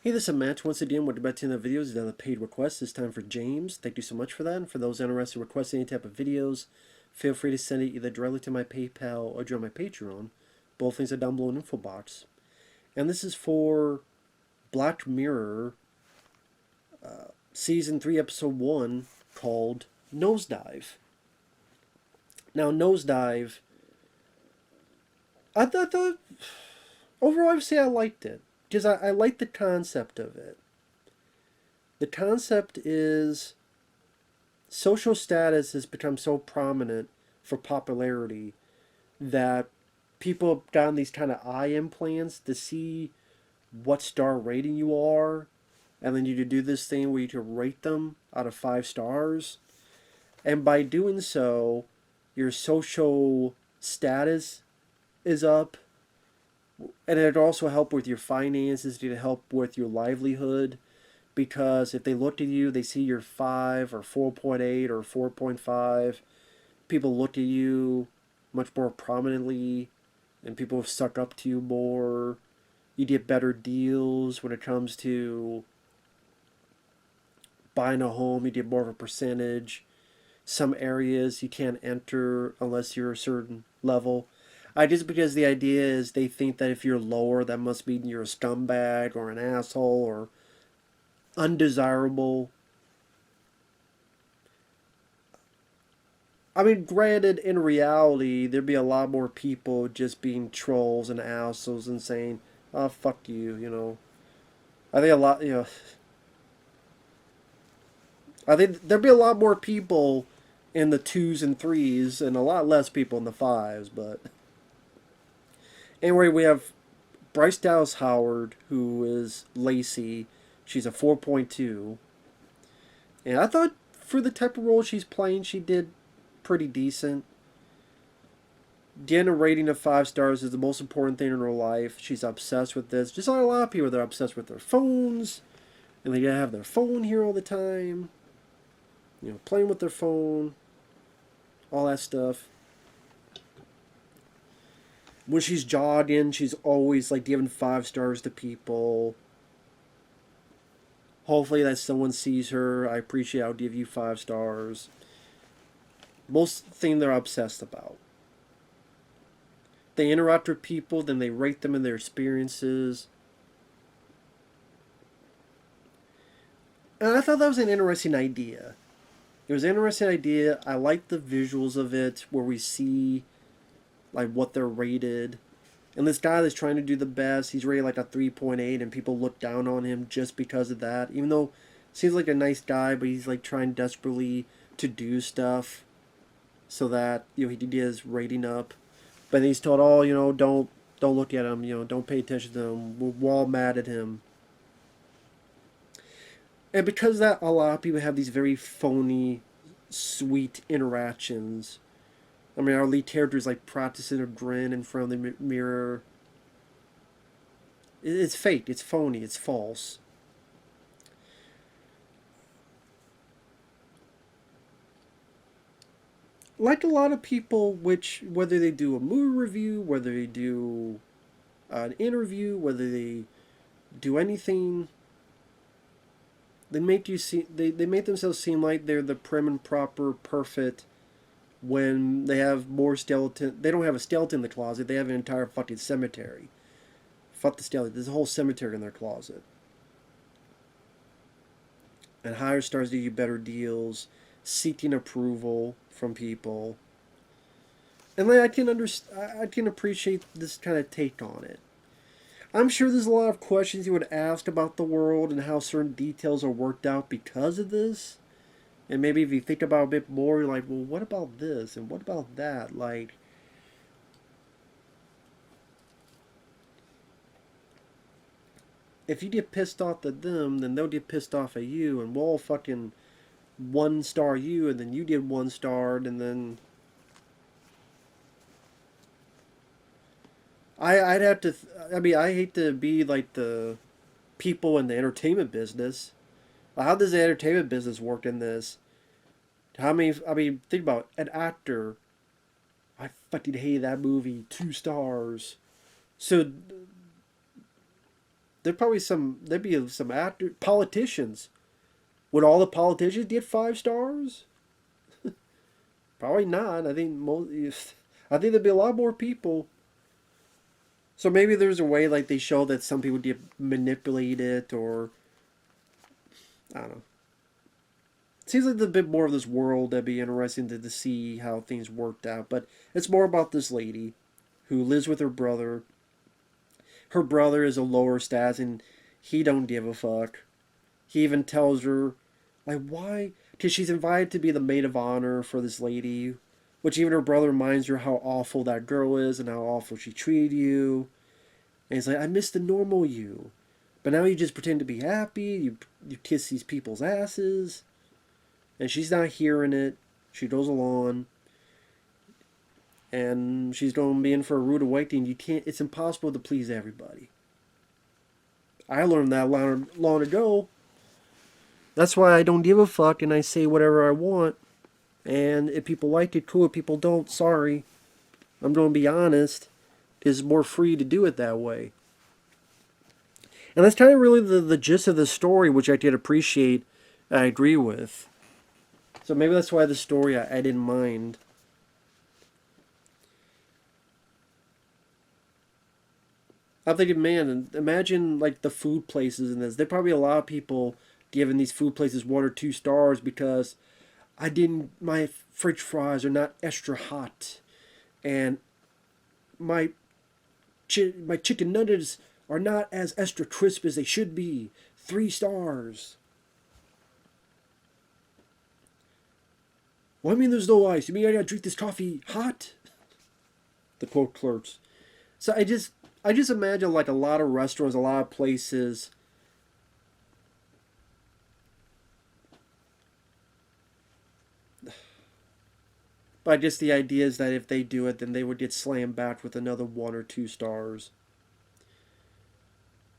Hey, this is Matt. Once again, welcome back to another video. This is another paid request. This time for James. Thank you so much for that. And for those interested in requesting any type of videos, feel free to send it either directly to my PayPal or join my Patreon. Both things are down below in the info box. And this is for Black Mirror, Season 3, Episode 1, called Nosedive. Now, Nosedive, I thought overall, I would say I liked it. Because I like the concept of it. The concept is social status has become so prominent for popularity that people have gotten these kind of eye implants to see what star rating you are, and then you do this thing where you can rate them out of 5 stars, and by doing so, your social status is up, and it also help with your finances, to help with your livelihood. Because if they look at you, they see you're 5 or 4.8 or 4.5. People look at you much more prominently, and people suck up to you more. You get better deals when it comes to buying a home. You get more of a percentage. Some areas you can't enter unless you're a certain level. Just because the idea is they think that if you're lower, that must mean you're a scumbag or an asshole or undesirable. I mean, granted, in reality, there'd be a lot more people just being trolls and assholes and saying, "Oh, fuck you." I think a lot. I think there'd be a lot more people in the 2s and 3s and a lot less people in the 5s. But anyway, we have Bryce Dallas Howard, who is Lacey. She's a 4.2. And I thought for the type of role she's playing, she did pretty decent. Getting a rating of 5 stars is the most important thing in her life. She's obsessed with this. Just like a lot of people, they're obsessed with their phones. And they gotta have their phone here all the time. Playing with their phone. All that stuff. When she's jogging, she's always like giving 5 stars to people. Hopefully that someone sees her. I appreciate it. I'll give you 5 stars. Most thing they're obsessed about. They interact with people, then they rate them in their experiences. And I thought that was an interesting idea. It was an interesting idea. I like the visuals of it, where we see like what they're rated. And this guy that's trying to do the best, he's rated like a 3.8, and people look down on him just because of that. Even though seems like a nice guy, but he's like trying desperately to do stuff so that he can get his rating up. But he's told, "Oh, don't look at him. Don't pay attention to him. We're all mad at him." And because of that, a lot of people have these very phony, sweet interactions. I mean, our lead character is like practicing a grin in front of the mirror. It's fake. It's phony. It's false. Like a lot of people, whether they do a movie review, whether they do an interview, whether they do anything, they make you see they make themselves seem like they're the prim and proper, perfect, when they have more skeleton. They don't have a skeleton in the closet. They have an entire fucking cemetery. Fuck the skeleton. There's a whole cemetery in their closet. And higher stars do you better deals, seeking approval from people. And I can appreciate this kind of take on it. I'm sure there's a lot of questions you would ask about the world and how certain details are worked out because of this. And maybe if you think about it a bit more, you're like, well, what about this? And what about that? Like, if you get pissed off at them, then they'll get pissed off at you. And we'll all fucking 1 star you, and then you get 1 star, and then I'd have to. I mean, I hate to be like the people in the entertainment business. How does the entertainment business work in this? How many? I mean, think about an actor. I fucking hate that movie. 2 stars. So there'd be some actor politicians. Would all the politicians get 5 stars? Probably not. I think there'd be a lot more people. So maybe there's a way like they show that some people get manipulated, or I don't know. It seems like a bit more of this world that'd be interesting to see how things worked out. But it's more about this lady who lives with her brother. Her brother is a lower stats and he don't give a fuck. He even tells her, like, why? Because she's invited to be the maid of honor for this lady, which even her brother reminds her how awful that girl is and how awful she treated you. And he's like, I miss the normal you. But now you just pretend to be happy. You kiss these people's asses. And she's not hearing it. She goes along. And she's going to be in for a rude awakening. It's impossible to please everybody. I learned that long ago. That's why I don't give a fuck and I say whatever I want. And if people like it, cool. If people don't, sorry. I'm going to be honest. It's more free to do it that way. And that's kind of really the gist of the story, which I did appreciate. I agree with. So maybe that's why the story I didn't mind. I'm thinking, man, imagine like the food places in this. There'd probably be a lot of people giving these food places 1 or 2 stars because my French fries are not extra hot, and my chicken nuggets are not as extra crisp as they should be. 3 stars. Well, I mean, there's no ice. You mean I gotta drink this coffee hot? The quote clerks. So I just imagine like a lot of restaurants, a lot of places. But just the idea is that if they do it, then they would get slammed back with another 1 or 2 stars.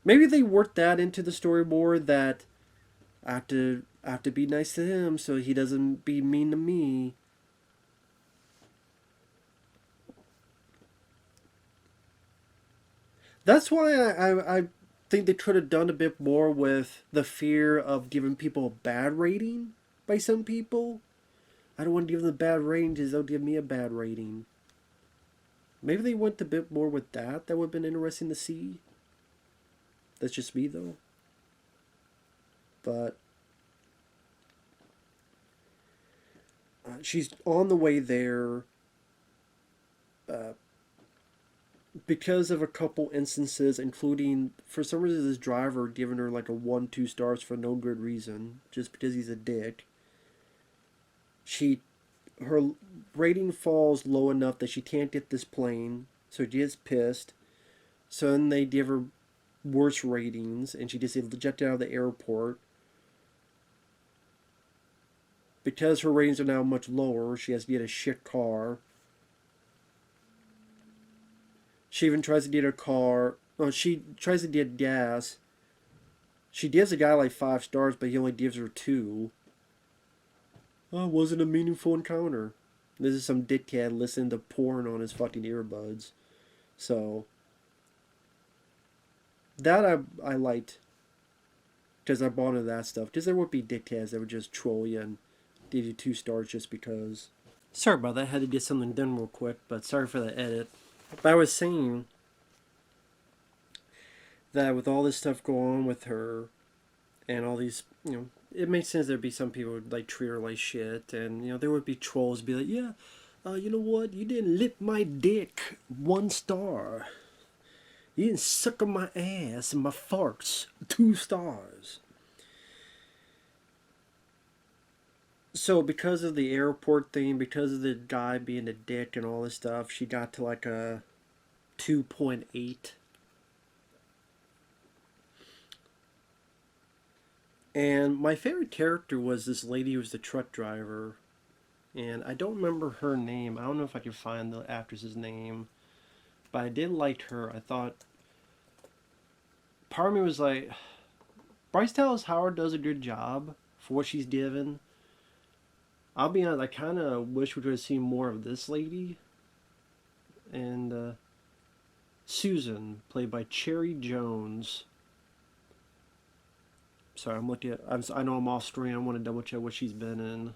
Maybe they worked that into the storyboard that I have to be nice to him so he doesn't be mean to me. That's why I think they could have done a bit more with the fear of giving people a bad rating by some people. I don't want to give them a bad rating because they'll give me a bad rating. Maybe they went a bit more with that. That would have been interesting to see. That's just me, though. But she's on the way there because of a couple instances, including, for some reason, this driver giving her like a 1-2 stars for no good reason, just because he's a dick. Her rating falls low enough that she can't get this plane, so she gets pissed. So then they give her worse ratings, and she gets ejected out of the airport. Because her ratings are now much lower, she has to get a shit car. She even tries to get a car. Oh, she tries to get gas. She gives a guy like 5 stars, but he only gives her 2. Oh, it wasn't a meaningful encounter. This is some dickhead listening to porn on his fucking earbuds. So that I liked, because I bought into that stuff. Because there would be dickheads that would just troll you and give you 2 stars just because. Sorry about that. I had to get something done real quick, but sorry for the edit. But I was saying that with all this stuff going on with her and all these, it makes sense there'd be some people who would like treat her like shit, and there would be trolls be like, yeah, you know what, you didn't lick my dick 1 star, you didn't suck on my ass and my farts 2 stars. So because of the airport thing, because of the guy being a dick and all this stuff, she got to like a 2.8. And my favorite character was this lady who was the truck driver. And I don't remember her name. I don't know if I can find the actress's name. But I did like her. I thought... Part of me was like... Bryce Dallas Howard does a good job for what she's given. I'll be honest, I kind of wish we could have seen more of this lady. And Susan, played by Cherry Jones. Sorry, I'm looking at. I know I'm off screen. I want to double check what she's been in.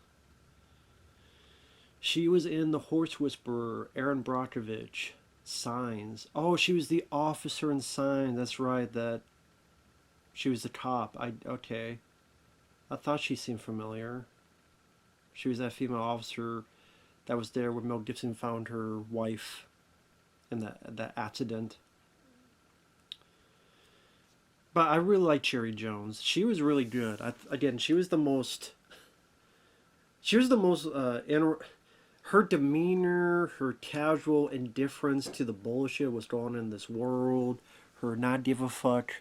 She was in The Horse Whisperer, Aaron Brockovich, Signs. Oh, she was the officer in Signs. That's right. That she was the cop. Okay. I thought she seemed familiar. She was that female officer that was there when Mel Gibson found her wife in that accident. But I really like Cherry Jones. She was really good. Again, she was the most. She was the most. Her demeanor, her casual indifference to the bullshit was going on in this world, her not give a fuck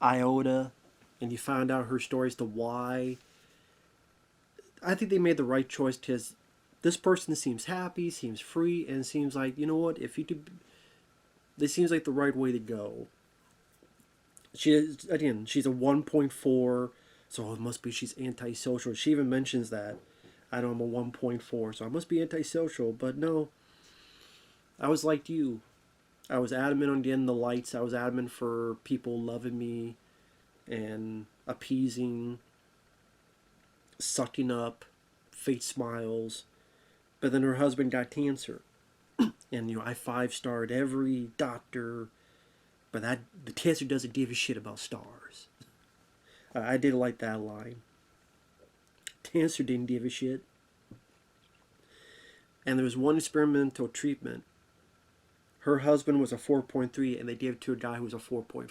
iota, and you find out her story as to why. I think they made the right choice because this person seems happy, seems free, and seems like, you know what, if you could. This seems like the right way to go. She is, again, she's a 1.4, so it must be she's antisocial. She even mentions that. I know I'm a 1.4, so I must be antisocial, but no. I was like you. I was adamant on getting the lights. I was adamant for people loving me and appeasing, sucking up, fake smiles. But then her husband got cancer. And, I 5-starred every doctor. But the cancer doesn't give a shit about stars. I did like that line. Cancer didn't give a shit. And there was one experimental treatment. Her husband was a 4.3, and they gave it to a guy who was a 4.4.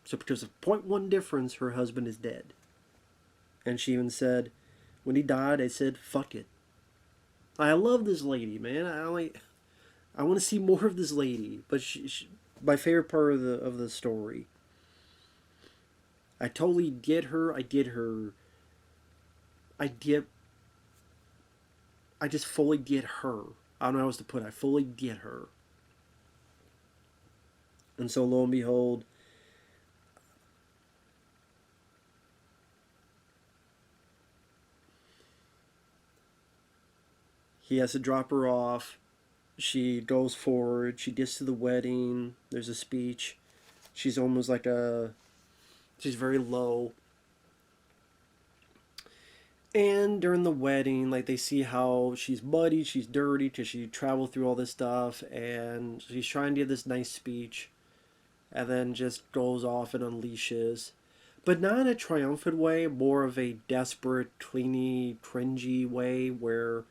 So because of 0.1 difference, her husband is dead. And she even said, when he died, I said, fuck it. I love this lady, man. I want to see more of this lady. But she my favorite part of the story. I totally get her. I get her. I just fully get her. I don't know how else to put it. I fully get her. And so lo and behold, he has to drop her off. She goes forward. She gets to the wedding. There's a speech. She's almost like she's very low. And during the wedding, like, they see how she's muddy, she's dirty because she traveled through all this stuff, and she's trying to give this nice speech, and then just goes off and unleashes. But not in a triumphant way, more of a desperate, cleany, cringy way where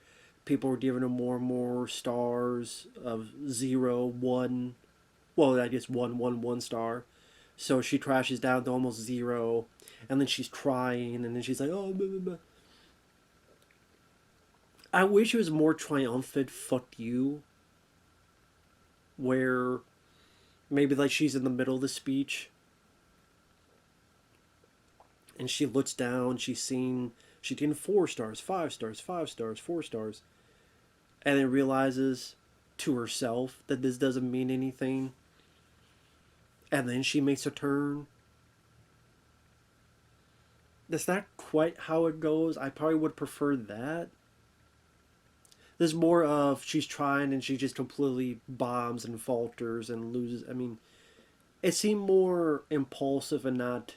people are giving her more and more stars of 0, 1. Well, I guess 1, 1, 1 star. So she crashes down to almost 0, and then she's crying, and then she's like, oh, blah, blah, blah. I wish it was more triumphant, fuck you, where maybe like she's in the middle of the speech and she looks down, she's getting 4 stars, 5 stars, 5 stars, 4 stars, and then realizes to herself that this doesn't mean anything, and then she makes a turn. That's not quite how it goes. I probably would prefer that. There's more of she's trying and she just completely bombs and falters and loses. I mean, it seemed more impulsive and not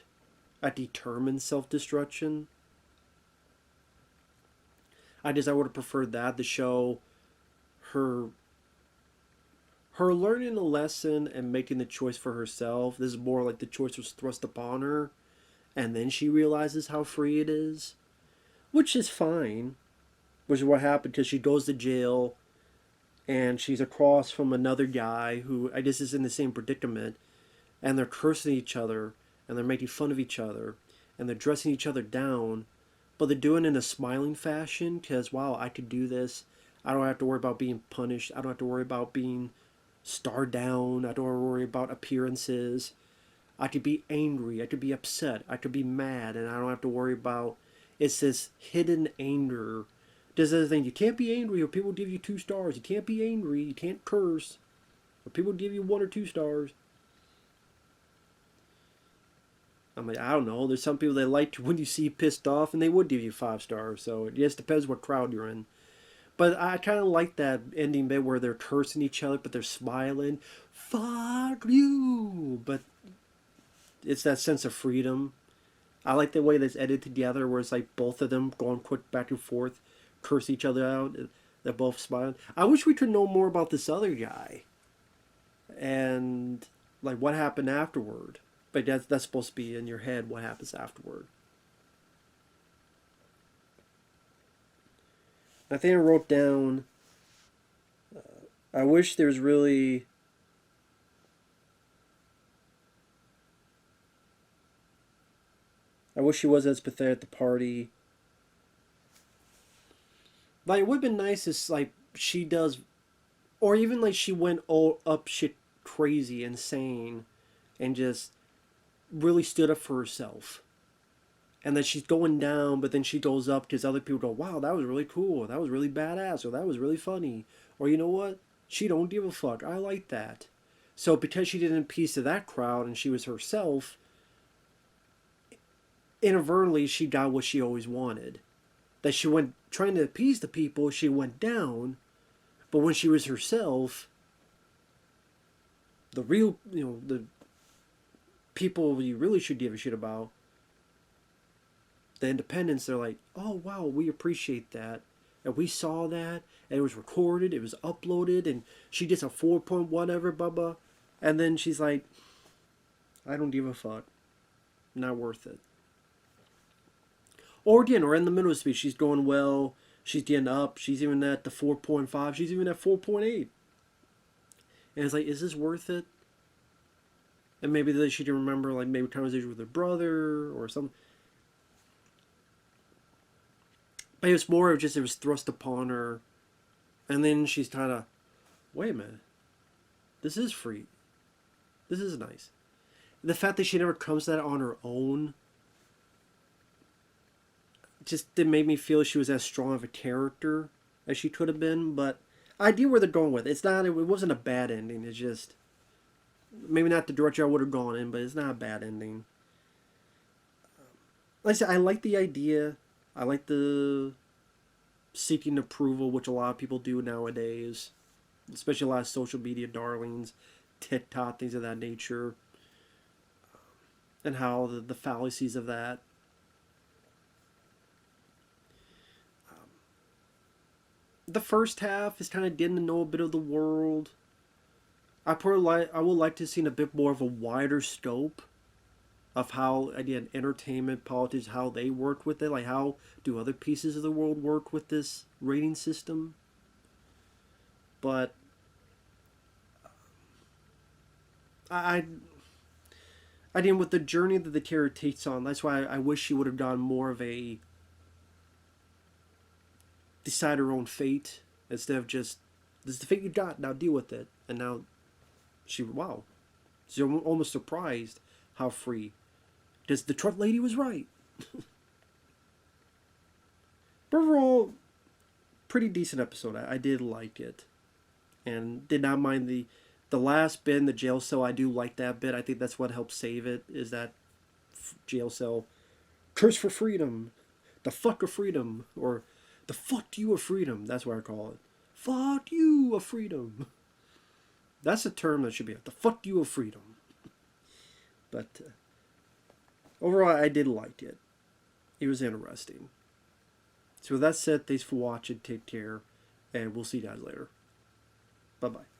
a determined self-destruction. I would have preferred that to show her learning a lesson and making the choice for herself. This is more like the choice was thrust upon her, and then she realizes how free it is, which is fine. Which is what happened because she goes to jail and she's across from another guy who I guess is in the same predicament, and they're cursing each other and they're making fun of each other and they're dressing each other down, but they're doing it in a smiling fashion because, wow, I could do this. I don't have to worry about being punished. I don't have to worry about being starred down. I don't have to worry about appearances. I could be angry. I could be upset. I could be mad, and I don't have to worry about. It's this hidden anger. There's the other thing, you can't be angry or people give you 2 stars. You can't be angry, you can't curse, or people give you 1 or 2 stars. I'm like, I don't know. There's some people that like when you see pissed off, and they would give you 5 stars. So it just depends what crowd you're in. But I kind of like that ending bit where they're cursing each other, but they're smiling. Fuck you! But it's that sense of freedom. I like the way that's edited together, where it's like both of them going quick back and forth, curse each other out. They're both smiling. I wish we could know more about this other guy, and like what happened afterward. But that's supposed to be in your head. What happens afterward? I think I wrote down. I wish there's really. I wish she wasn't as pathetic at the party. Like it would have been nice if like she does, or even like she went all up shit crazy, insane, and just really stood up for herself. And then she's going down, but then she goes up because other people go, "Wow, that was really cool. That was really badass. Or that was really funny." Or you know what? She don't give a fuck. I like that. So because she didn't appease to that crowd and she was herself, inadvertently she got what she always wanted. That she went trying to appease the people, she went down, but when she was herself, the real, the people you really should give a shit about, the independents, they're like, oh wow, we appreciate that. And we saw that, and it was recorded, it was uploaded, and she gets a 4 point whatever, bubba. And then she's like, I don't give a fuck. Not worth it. Or again, or in the middle of the speech, she's going well, she's getting up, she's even at the 4.5, she's even at 4.8. And it's like, is this worth it? And maybe that she didn't remember, like, maybe conversation with her brother or something. But it was more of just, it was thrust upon her. And then she's kind of, wait a minute. This is free. This is nice. The fact that she never comes to that on her own just didn't make me feel she was as strong of a character as she could have been. But I get where they're going with it. It's not, it wasn't a bad ending. It's just, maybe not the direction I would have gone in, but it's not a bad ending. Like I said, I like the idea. I like the seeking approval, which a lot of people do nowadays, especially a lot of social media darlings, TikTok, things of that nature, and how the fallacies of that. The first half is kind of getting to know a bit of the world. I would like to see a bit more of a wider scope of how, again, entertainment, politics, how they work with it. Like, how do other pieces of the world work with this rating system? But I didn't, with the journey that the character takes on, that's why I wish she would have done more of a decide her own fate instead of just, this is the fate you got, now deal with it. And now wow, she's almost surprised how free. Because the truck lady was right. But overall, pretty decent episode. I did like it. And did not mind the last bit in the jail cell. I do like that bit. I think that's what helps save it, is that jail cell. Curse for freedom. The fuck of freedom. Or the fuck you of freedom. That's what I call it. Fuck you of freedom. That's a term that should be the fuck you of freedom. But overall, I did like it. It was interesting. So with that said, thanks for watching. Take care. And we'll see you guys later. Bye-bye.